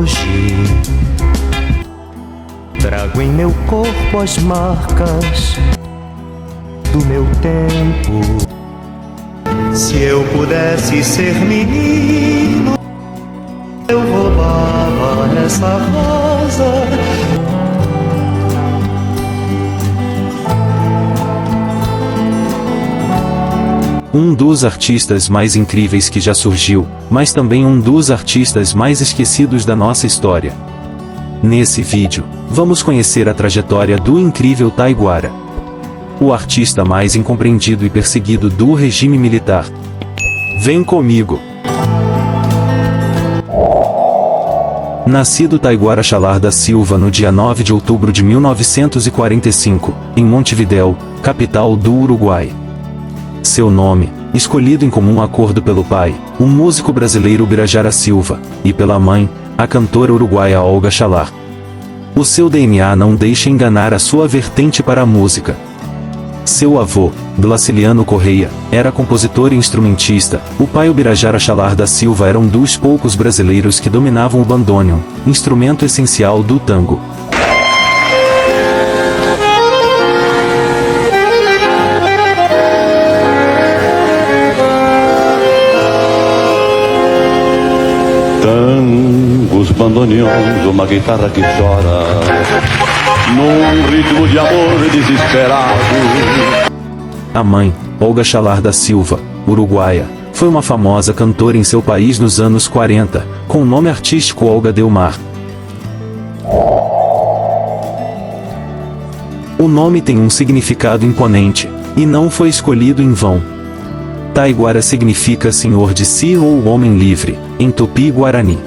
hoje. Trago em meu corpo as marcas do meu tempo. Se eu pudesse ser menino, eu roubava essa rosa. Um dos artistas mais incríveis que já surgiu, mas também um dos artistas mais esquecidos da nossa história. Nesse vídeo, vamos conhecer a trajetória do incrível Taiguara, o artista mais incompreendido e perseguido do regime militar. Vem comigo! Nascido Taiguara Chalar da Silva no dia 9 de outubro de 1945, em Montevidéu, capital do Uruguai. Seu nome, escolhido em comum acordo pelo pai, o músico brasileiro Birajara Silva, e pela mãe, a cantora uruguaia Olga Chalar. O seu DNA não deixa enganar a sua vertente para a música. Seu avô, Blaciliano Correia, era compositor e instrumentista. O pai, o Birajara Chalar da Silva, era um dos poucos brasileiros que dominavam o bandoneon, instrumento essencial do tango. Tangos, bandoneons, uma guitarra que chora, num ritmo de amor desesperado. A mãe, Olga Chalar da Silva, uruguaia, foi uma famosa cantora em seu país nos anos 40, com o nome artístico Olga Delmar. O nome tem um significado imponente, e não foi escolhido em vão. Taiguara significa senhor de si ou homem livre, em Tupi-Guarani.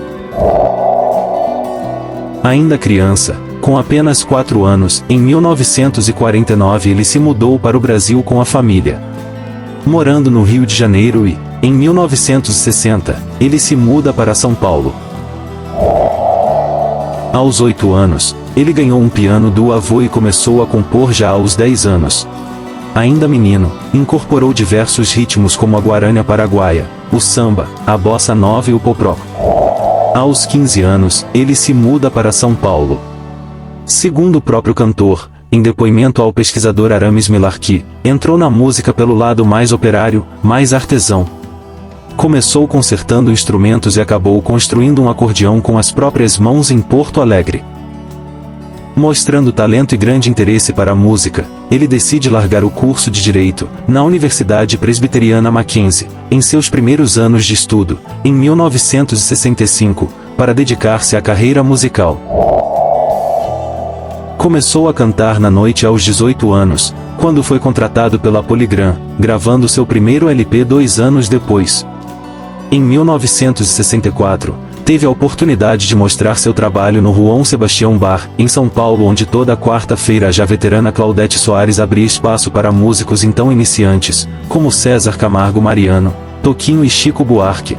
Ainda criança, com apenas 4 anos, em 1949 ele se mudou para o Brasil com a família. Morando no Rio de Janeiro e, em 1960, ele se muda para São Paulo. Aos 8 anos, ele ganhou um piano do avô e começou a compor já aos 10 anos. Ainda menino, incorporou diversos ritmos como a guarânia paraguaia, o samba, a bossa nova e o poproco. Aos 15 anos, ele se muda para São Paulo. Segundo o próprio cantor, em depoimento ao pesquisador Aramis Milarqui, entrou na música pelo lado mais operário, mais artesão. Começou consertando instrumentos e acabou construindo um acordeão com as próprias mãos em Porto Alegre. Mostrando talento e grande interesse para a música, ele decide largar o curso de Direito, na Universidade Presbiteriana Mackenzie, em seus primeiros anos de estudo, em 1965, para dedicar-se à carreira musical. Começou a cantar na noite aos 18 anos, quando foi contratado pela Polygram, gravando seu primeiro LP 2 anos depois. Em 1964, teve a oportunidade de mostrar seu trabalho no João Sebastião Bar, em São Paulo, onde toda quarta-feira a já veterana Claudete Soares abria espaço para músicos então iniciantes, como César Camargo Mariano, Toquinho e Chico Buarque.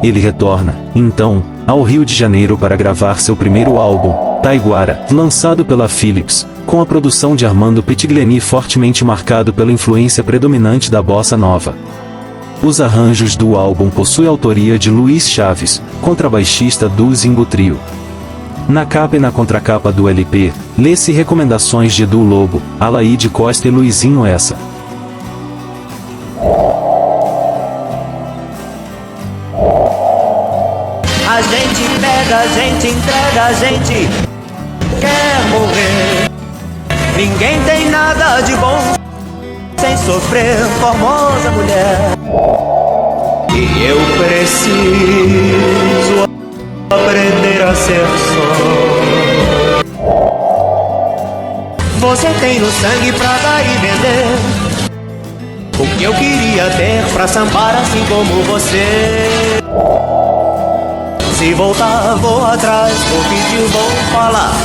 Ele retorna, então, ao Rio de Janeiro para gravar seu primeiro álbum, Taiguara, lançado pela Philips, com a produção de Armando Pitigliani fortemente marcado pela influência predominante da bossa nova. Os arranjos do álbum possuem autoria de Luiz Chaves, contrabaixista do Zingo Trio. Na capa e na contracapa do LP, lê-se recomendações de Edu Lobo, Alaide Costa e Luizinho Essa. A gente pega, a gente entrega, a gente quer morrer. Ninguém tem nada de bom sem sofrer, formosa mulher. E eu preciso aprender a ser só. Você tem no sangue pra dar e vender o que eu queria ter pra sambar assim como você. Se voltar, vou atrás, vou pedir, vou falar.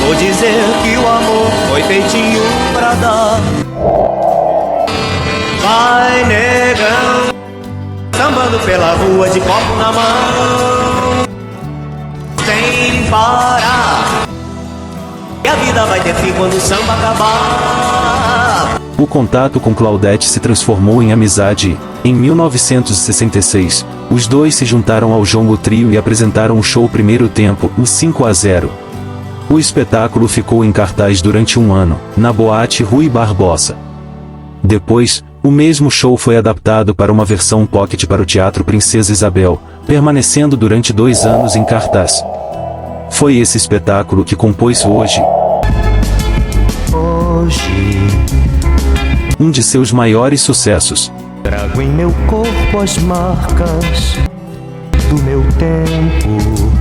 Vou dizer que o amor foi feitinho pra dar. Vai, negão, sambando pela rua de copo na mão, sem parar. E a vida vai ter fim quando o samba acabar. O contato com Claudete se transformou em amizade e, em 1966, Os dois se juntaram ao Jongo Trio e apresentaram o show Primeiro Tempo, um 5-0. O espetáculo ficou em cartaz durante um ano, na Boate Rui Barbosa. Depois, o mesmo show foi adaptado para uma versão pocket para o Teatro Princesa Isabel, permanecendo durante 2 anos em cartaz. Foi esse espetáculo que compôs Hoje, um de seus maiores sucessos. Trago em meu corpo as marcas do meu tempo.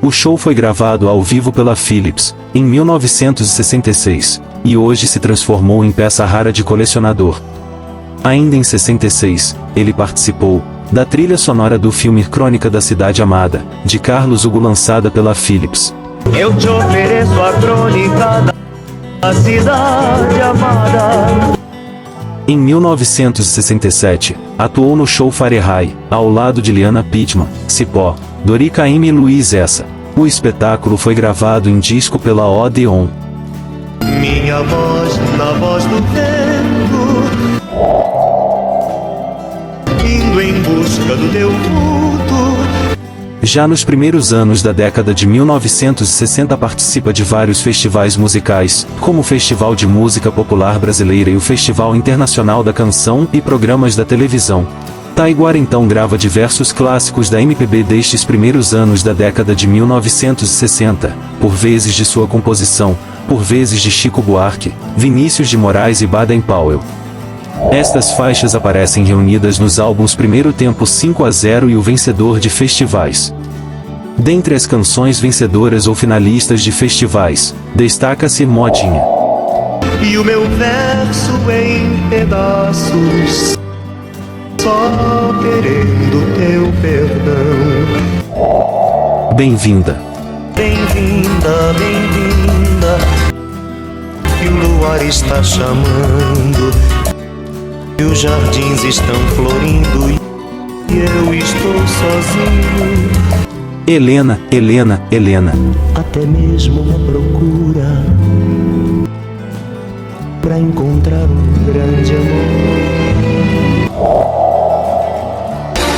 O show foi gravado ao vivo pela Philips, em 1966, e hoje se transformou em peça rara de colecionador. Ainda em 66, ele participou da trilha sonora do filme Crônica da Cidade Amada, de Carlos Hugo, lançada pela Philips. Eu te ofereço a crônica da cidade amada. Em 1967, atuou no show Fahrenheit, ao lado de Liana Pittman, Cipó, Dori Caymmi e Luiz Essa. O espetáculo foi gravado em disco pela Odeon. Minha voz na voz do tempo, indo em busca do teu vulto. Já nos primeiros anos da década de 1960 participa de vários festivais musicais, como o Festival de Música Popular Brasileira e o Festival Internacional da Canção e programas da televisão. Taiguara então grava diversos clássicos da MPB destes primeiros anos da década de 1960, por vezes de sua composição, por vezes de Chico Buarque, Vinícius de Moraes e Baden Powell. Estas faixas aparecem reunidas nos álbuns Primeiro Tempo 5-0 e O Vencedor de Festivais. Dentre as canções vencedoras ou finalistas de festivais, destaca-se Modinha. E o meu verso em pedaços, só querendo teu perdão. Bem-vinda. Bem-vinda, bem-vinda, que o luar está chamando, e os jardins estão florindo, e eu estou sozinho. Helena, Helena, Helena. Até mesmo uma procura pra encontrar um grande amor.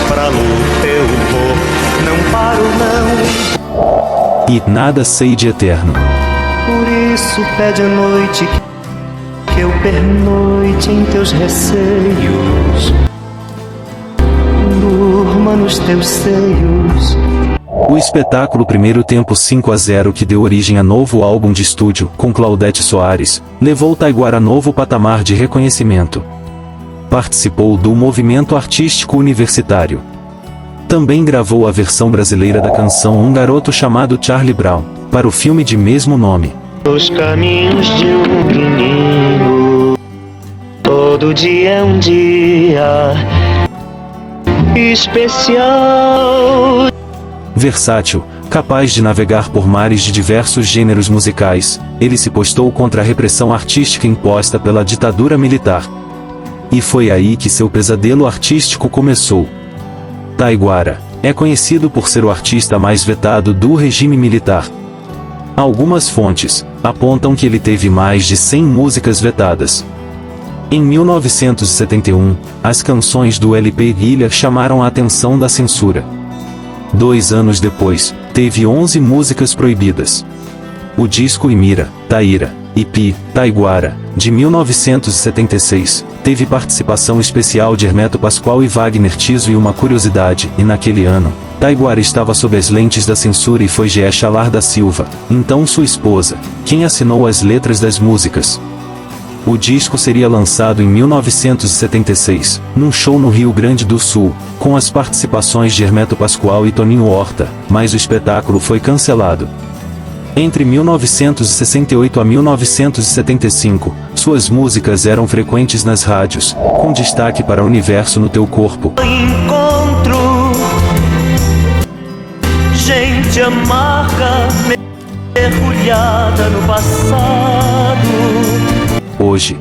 Pra luta eu vou, não paro não. E nada sei de eterno. Por isso pede a noite que eu pernoite em teus receios, durma nos teus seios. O espetáculo Primeiro Tempo 5-0, que deu origem a novo álbum de estúdio, com Claudete Soares, levou Taiguara a novo patamar de reconhecimento. Participou do movimento artístico universitário. Também gravou a versão brasileira da canção Um Garoto Chamado Charlie Brown, para o filme de mesmo nome. Os caminhos de um menino, todo dia é um dia especial. Versátil, capaz de navegar por mares de diversos gêneros musicais, ele se postou contra a repressão artística imposta pela ditadura militar. E foi aí que seu pesadelo artístico começou. Taiguara é conhecido por ser o artista mais vetado do regime militar. Algumas fontes apontam que ele teve mais de 100 músicas vetadas. Em 1971, as canções do LP Guilha chamaram a atenção da censura. 2 anos depois, teve 11 músicas proibidas. O disco Imira, Taíra, EP, Taiguara, de 1976, teve participação especial de Hermeto Pascoal e Wagner Tiso. E uma curiosidade, e naquele ano, Taiguara estava sob as lentes da censura e foi Gé Chalar da Silva, então sua esposa, quem assinou as letras das músicas. O disco seria lançado em 1976, num show no Rio Grande do Sul, com as participações de Hermeto Pascoal e Toninho Horta, mas o espetáculo foi cancelado. Entre 1968 a 1975, suas músicas eram frequentes nas rádios, com destaque para Universo no Teu Corpo. Encontro gente amarga, mergulhada no passado. Hoje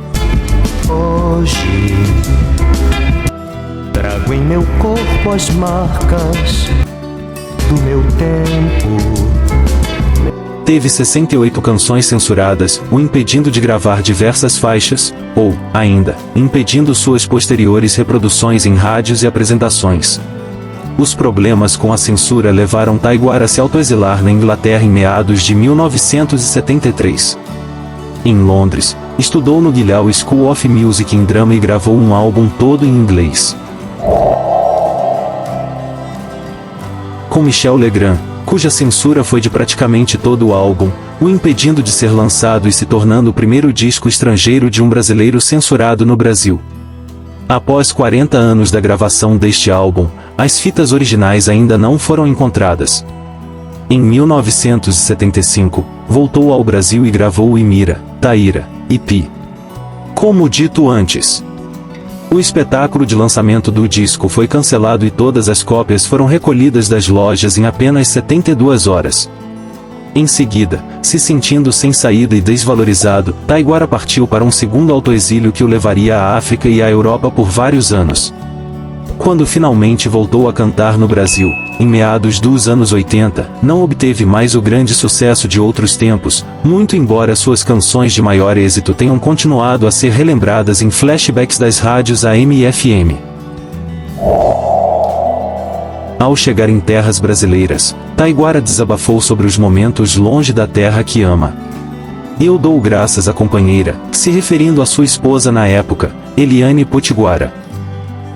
trago em meu corpo as marcas do meu tempo. Teve 68 canções censuradas, o impedindo de gravar diversas faixas, ou, ainda, impedindo suas posteriores reproduções em rádios e apresentações. Os problemas com a censura levaram Taiguara a se autoexilar na Inglaterra em meados de 1973. Em Londres, estudou no Guildhall School of Music em drama e gravou um álbum todo em inglês. Com Michel Legrand, cuja censura foi de praticamente todo o álbum, o impedindo de ser lançado e se tornando o primeiro disco estrangeiro de um brasileiro censurado no Brasil. Após 40 anos da gravação deste álbum, as fitas originais ainda não foram encontradas. Em 1975, voltou ao Brasil e gravou Imira, Taíra e Pi. Como dito antes, o espetáculo de lançamento do disco foi cancelado e todas as cópias foram recolhidas das lojas em apenas 72 horas. Em seguida, se sentindo sem saída e desvalorizado, Taiguara partiu para um segundo autoexílio que o levaria à África e à Europa por vários anos. Quando finalmente voltou a cantar no Brasil, em meados dos anos 80, não obteve mais o grande sucesso de outros tempos, muito embora suas canções de maior êxito tenham continuado a ser relembradas em flashbacks das rádios AM e FM. Ao chegar em terras brasileiras, Taiguara desabafou sobre os momentos longe da terra que ama. Eu dou graças à companheira, se referindo à sua esposa na época, Eliane Potiguara.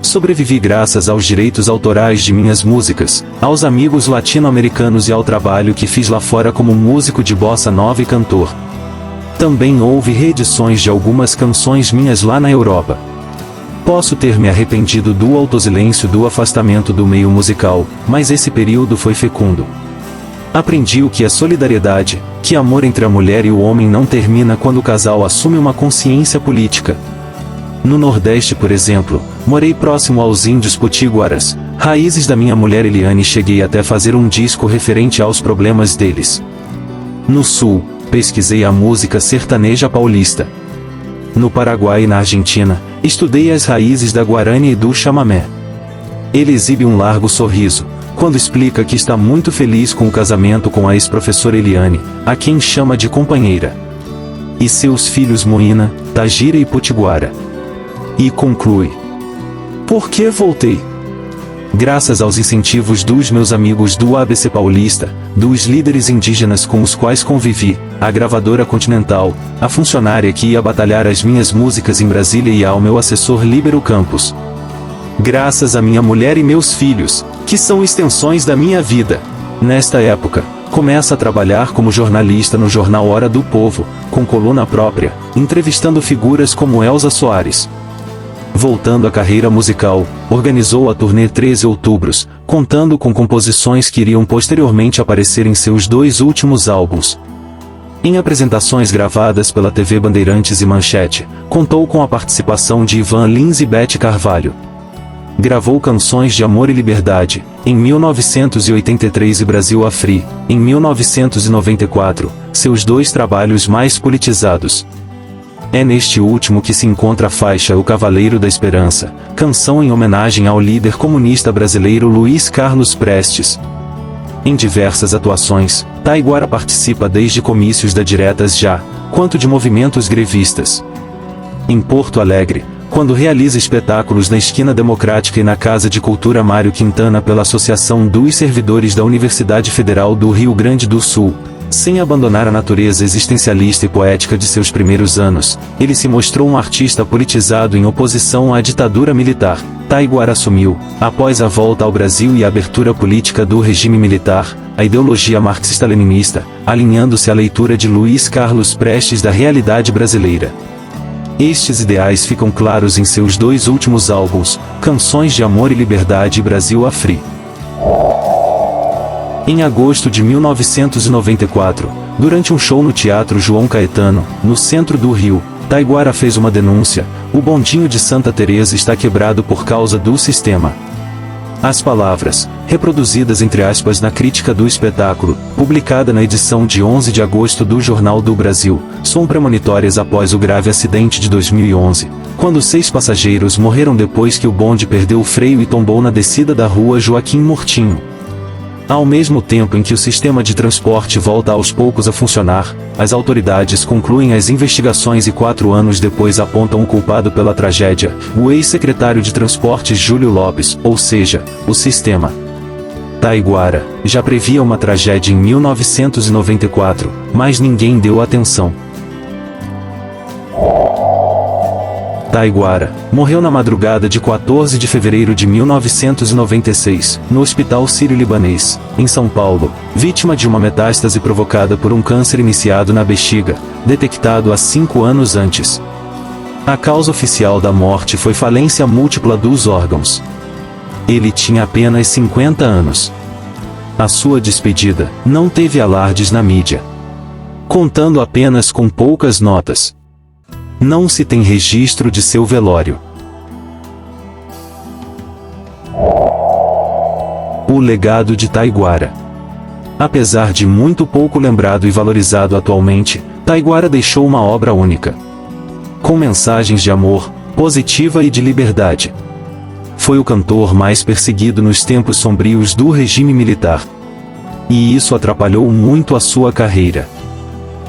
Sobrevivi graças aos direitos autorais de minhas músicas, aos amigos latino-americanos e ao trabalho que fiz lá fora como músico de bossa nova e cantor. Também houve reedições de algumas canções minhas lá na Europa. Posso ter me arrependido do autosilêncio do afastamento do meio musical, mas esse período foi fecundo. Aprendi o que é solidariedade, que amor entre a mulher e o homem não termina quando o casal assume uma consciência política. No Nordeste, por exemplo, morei próximo aos índios potiguaras, raízes da minha mulher Eliane, e cheguei até fazer um disco referente aos problemas deles. No Sul, pesquisei a música sertaneja paulista. No Paraguai e na Argentina, estudei as raízes da Guarani e do chamamé. Ele exibe um largo sorriso, quando explica que está muito feliz com o casamento com a ex-professora Eliane, a quem chama de companheira. E seus filhos Moína, Tagira e Potiguara. E conclui: por que voltei? Graças aos incentivos dos meus amigos do ABC Paulista, dos líderes indígenas com os quais convivi, a gravadora Continental, a funcionária que ia batalhar as minhas músicas em Brasília e ao meu assessor Líbero Campos. Graças a minha mulher e meus filhos, que são extensões da minha vida. Nesta época, começa a trabalhar como jornalista no jornal Hora do Povo, com coluna própria, entrevistando figuras como Elza Soares. Voltando à carreira musical, organizou a turnê 13 Outubros, contando com composições que iriam posteriormente aparecer em seus 2 últimos álbuns. Em apresentações gravadas pela TV Bandeirantes e Manchete, contou com a participação de Ivan Lins e Beth Carvalho. Gravou canções de amor e liberdade, em 1983 e Brasil Afri, em 1994, seus 2 trabalhos mais politizados. É neste último que se encontra a faixa O Cavaleiro da Esperança, canção em homenagem ao líder comunista brasileiro Luiz Carlos Prestes. Em diversas atuações, Taiguara participa desde comícios da Diretas Já, quanto de movimentos grevistas. Em Porto Alegre, quando realiza espetáculos na Esquina Democrática e na Casa de Cultura Mário Quintana pela Associação dos Servidores da Universidade Federal do Rio Grande do Sul. Sem abandonar a natureza existencialista e poética de seus primeiros anos, ele se mostrou um artista politizado em oposição à ditadura militar. Taiguara assumiu, após a volta ao Brasil e a abertura política do regime militar, a ideologia marxista-leninista, alinhando-se à leitura de Luiz Carlos Prestes da realidade brasileira. Estes ideais ficam claros em seus 2 últimos álbuns, Canções de Amor e Liberdade e Brasil Afri. Em agosto de 1994, durante um show no Teatro João Caetano, no centro do Rio, Taiguara fez uma denúncia: o bondinho de Santa Teresa está quebrado por causa do sistema. As palavras, reproduzidas entre aspas na crítica do espetáculo, publicada na edição de 11 de agosto do Jornal do Brasil, são premonitórias após o grave acidente de 2011, quando 6 passageiros morreram depois que o bonde perdeu o freio e tombou na descida da rua Joaquim Murtinho. Ao mesmo tempo em que o sistema de transporte volta aos poucos a funcionar, as autoridades concluem as investigações e 4 anos depois apontam o culpado pela tragédia, o ex-secretário de Transportes Júlio Lopes, ou seja, o sistema. Taiguara já previa uma tragédia em 1994, mas ninguém deu atenção. Taiguara morreu na madrugada de 14 de fevereiro de 1996, no Hospital Sírio-Libanês, em São Paulo, vítima de uma metástase provocada por um câncer iniciado na bexiga, detectado há 5 anos antes. A causa oficial da morte foi falência múltipla dos órgãos. Ele tinha apenas 50 anos. A sua despedida não teve alardes na mídia, contando apenas com poucas notas. Não se tem registro de seu velório. O legado de Taiguara. Apesar de muito pouco lembrado e valorizado atualmente, Taiguara deixou uma obra única, com mensagens de amor, positiva e de liberdade. Foi o cantor mais perseguido nos tempos sombrios do regime militar. E isso atrapalhou muito a sua carreira.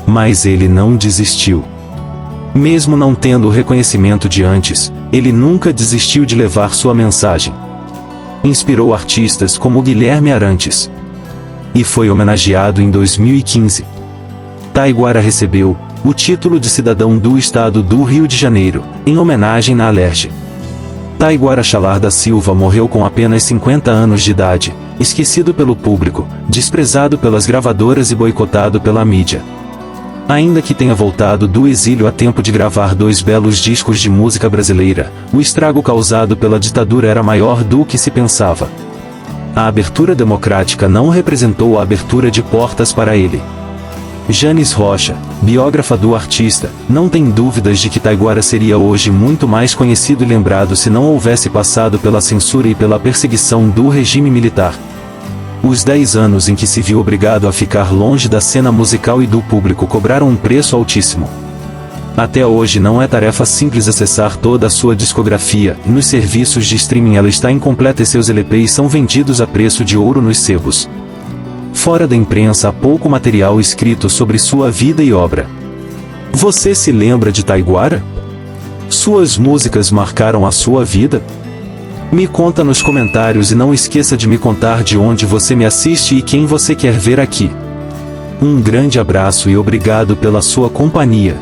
Mas ele não desistiu. Mesmo não tendo o reconhecimento de antes, ele nunca desistiu de levar sua mensagem. Inspirou artistas como Guilherme Arantes. E foi homenageado em 2015. Taiguara recebeu o título de cidadão do estado do Rio de Janeiro, em homenagem na Alerj. Taiguara Chalar da Silva morreu com apenas 50 anos de idade, esquecido pelo público, desprezado pelas gravadoras e boicotado pela mídia. Ainda que tenha voltado do exílio a tempo de gravar 2 belos discos de música brasileira, o estrago causado pela ditadura era maior do que se pensava. A abertura democrática não representou a abertura de portas para ele. Janis Rocha, biógrafa do artista, não tem dúvidas de que Taiguara seria hoje muito mais conhecido e lembrado se não houvesse passado pela censura e pela perseguição do regime militar. Os 10 anos em que se viu obrigado a ficar longe da cena musical e do público cobraram um preço altíssimo. Até hoje não é tarefa simples acessar toda a sua discografia, e nos serviços de streaming ela está incompleta e seus LPs são vendidos a preço de ouro nos sebos. Fora da imprensa há pouco material escrito sobre sua vida e obra. Você se lembra de Taiguara? Suas músicas marcaram a sua vida? Me conta nos comentários e não esqueça de me contar de onde você me assiste e quem você quer ver aqui. Um grande abraço e obrigado pela sua companhia.